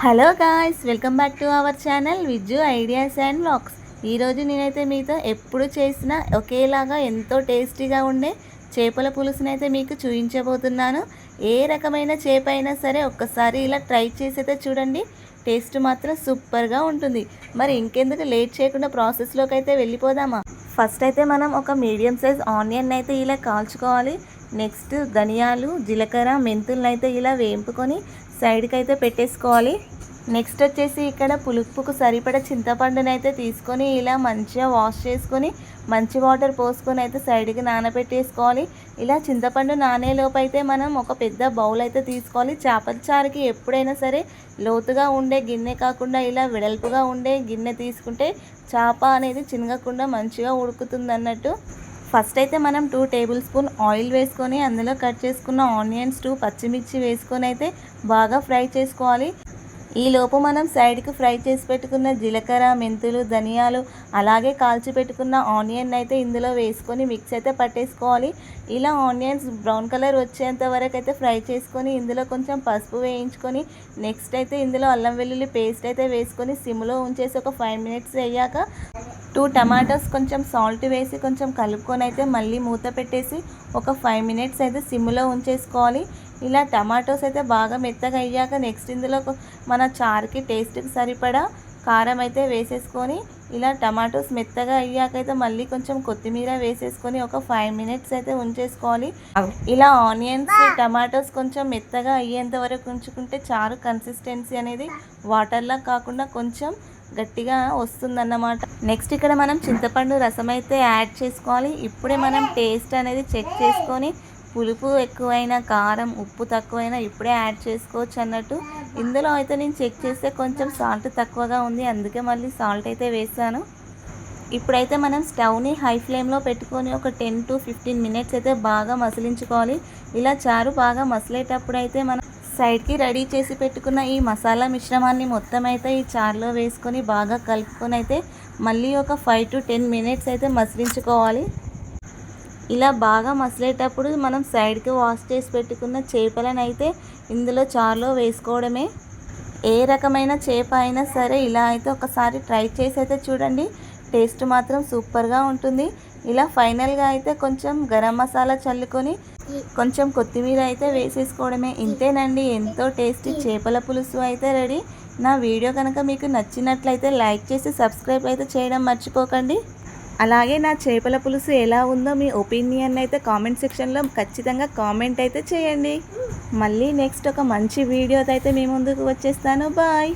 Hello guys, welcome back to our channel Vijju ideas and vlogs. ఈరోజు నేనైతే మీతో ఎప్పుడు చేసిన ఒకేలాగా ఎంతో టేస్టీగా ఉండే చేపల పులుసునైతే మీకు చూపించబోతున్నాను. ఏ రకమైన చేప అయినా సరే ఒక్కసారి ఇలా ట్రై చేసి అయితే చూడండి, టేస్ట్ మాత్రం సూపర్గా ఉంటుంది. మరి ఇంకెందుకు లేట్ చేయకుండా ప్రాసెస్లోకి అయితే వెళ్ళిపోదామా. ఫస్ట్ అయితే మనం ఒక మీడియం సైజ్ ఆనియన్ అయితే ఇలా కాల్చుకోవాలి. నెక్స్ట్ ధనియాలు, జీలకర్ర, మెంతులను అయితే ఇలా వేంపుకొని సైడ్కి అయితే పెట్టేసుకోవాలి. నెక్స్ట్ వచ్చేసి ఇక్కడ పులుపుకు సరిపడ చింతపండుని అయితే తీసుకొని ఇలా మంచిగా వాష్ చేసుకొని మంచి వాటర్ పోసుకొని అయితే సైడ్కి నానబెట్టేసుకోవాలి. ఇలా చింతపండు నానేలోపు అయితే మనం ఒక పెద్ద బౌల్ అయితే తీసుకోవాలి. చేపల చారుకి ఎప్పుడైనా సరే లోతుగా ఉండే గిన్నె కాకుండా ఇలా వెడల్పుగా ఉండే గిన్నె తీసుకుంటే చేప అనేది చినగకుండా మంచిగా ఉడుకుతుంది అన్నట్టు. ఫస్ట్ అయితే మనం 2 టేబుల్ స్పూన్ ఆయిల్ వేసుకొని అందులో కట్ చేసుకున్న ఆనియన్స్, 2 పచ్చిమిర్చి వేసుకొని అయితే బాగా ఫ్రై చేసుకోవాలి. ఈలోపు మనం సైడ్కి ఫ్రై చేసి పెట్టుకున్న జీలకర్ర, మెంతులు, ధనియాలు, అలాగే కాల్చి పెట్టుకున్న ఆనియన్ అయితే ఇందులో వేసుకొని మిక్స్ అయితే పట్టేసుకోవాలి. ఇలా ఆనియన్స్ బ్రౌన్ కలర్ వచ్చేంత వరకు అయితే ఫ్రై చేసుకొని ఇందులో కొంచెం పసుపు వేయించుకొని నెక్స్ట్ అయితే ఇందులో అల్లం వెల్లుల్లి పేస్ట్ అయితే వేసుకొని సిమ్లో ఉంచేసి ఒక 5 మినిట్స్ అయ్యాక 2 టమాటోస్ కొంచెం సాల్ట్ వేసి కొంచెం కలుపుకొని అయితే మళ్ళీ మూత పెట్టేసి ఒక 5 మినిట్స్ అయితే సిమ్లో ఉంచేసుకోవాలి. ఇలా టమాటోస్ అయితే బాగా మెత్తగా అయ్యాక నెక్స్ట్ ఇందులో మన చారుకి టేస్ట్కి సరిపడా కారం అయితే వేసేసుకొని ఇలా టమాటోస్ మెత్తగా అయ్యాకైతే మళ్ళీ కొంచెం కొత్తిమీర వేసేసుకొని ఒక 5 మినిట్స్ అయితే ఉంచేసుకోవాలి. ఇలా ఆనియన్స్, టమాటోస్ కొంచెం మెత్తగా అయ్యేంత వరకు ఉంచుకుంటే చారు కన్సిస్టెన్సీ అనేది వాటర్లా కాకుండా కొంచెం గట్టిగా వస్తుందన్నమాట. నెక్స్ట్ ఇక్కడ మనం చింతపండు రసం అయితే యాడ్ చేసుకోవాలి. ఇప్పుడే మనం టేస్ట్ అనేది చెక్ చేసుకొని పులుపు ఎక్కువైనా, కారం, ఉప్పు తక్కువైనా ఇప్పుడే యాడ్ చేసుకోవచ్చు అన్నట్టు. ఇందులో అయితే నేను చెక్ చేస్తే కొంచెం సాల్ట్ తక్కువగా ఉంది, అందుకే మళ్ళీ సాల్ట్ అయితే వేసాను. ఇప్పుడైతే మనం స్టవ్ని హై ఫ్లేమ్లో పెట్టుకొని ఒక 10 to 15 మినిట్స్ అయితే బాగా మసిలించుకోవాలి. ఇలా చారు బాగా మసిలేటప్పుడు అయితే మనం సైడ్కి రెడీ చేసి పెట్టుకున్న ఈ మసాలా మిశ్రమాన్ని మొత్తం అయితే ఈ చారులో వేసుకొని బాగా కలుపుకొని అయితే మళ్ళీ ఒక 5 to 10 మినిట్స్ అయితే మసిలించుకోవాలి. ఇలా బాగా మసిలేటప్పుడు మనం సైడ్కి వాష్ చేసి పెట్టుకున్న చేపలను అయితే ఇందులో చారులో వేసుకోవడమే. ఏ రకమైన చేప అయినా సరే ఇలా అయితే ఒకసారి ట్రై చేసి అయితే చూడండి, టేస్ట్ మాత్రం సూపర్గా ఉంటుంది. ఇలా ఫైనల్గా అయితే కొంచెం గరం మసాలా చల్లుకొని కొంచెం కొత్తిమీర అయితే వేసేసుకోవడమే. ఇంతేనండి, ఎంతో టేస్టీ చేపల పులుసు అయితే రెడీ. నా వీడియో కనుక మీకు నచ్చినట్లయితే లైక్ చేసి సబ్స్క్రైబ్ అయితే చేయడం మర్చిపోకండి. అలాగే నా చేపల పులుసు ఎలా ఉందో మీ ఒపీనియన్ అయితే కామెంట్ సెక్షన్లో ఖచ్చితంగా కామెంట్ అయితే చేయండి. మళ్ళీ నెక్స్ట్ ఒక మంచి వీడియోతో అయితే మీ ముందుకు వచ్చేస్తాను. బాయ్.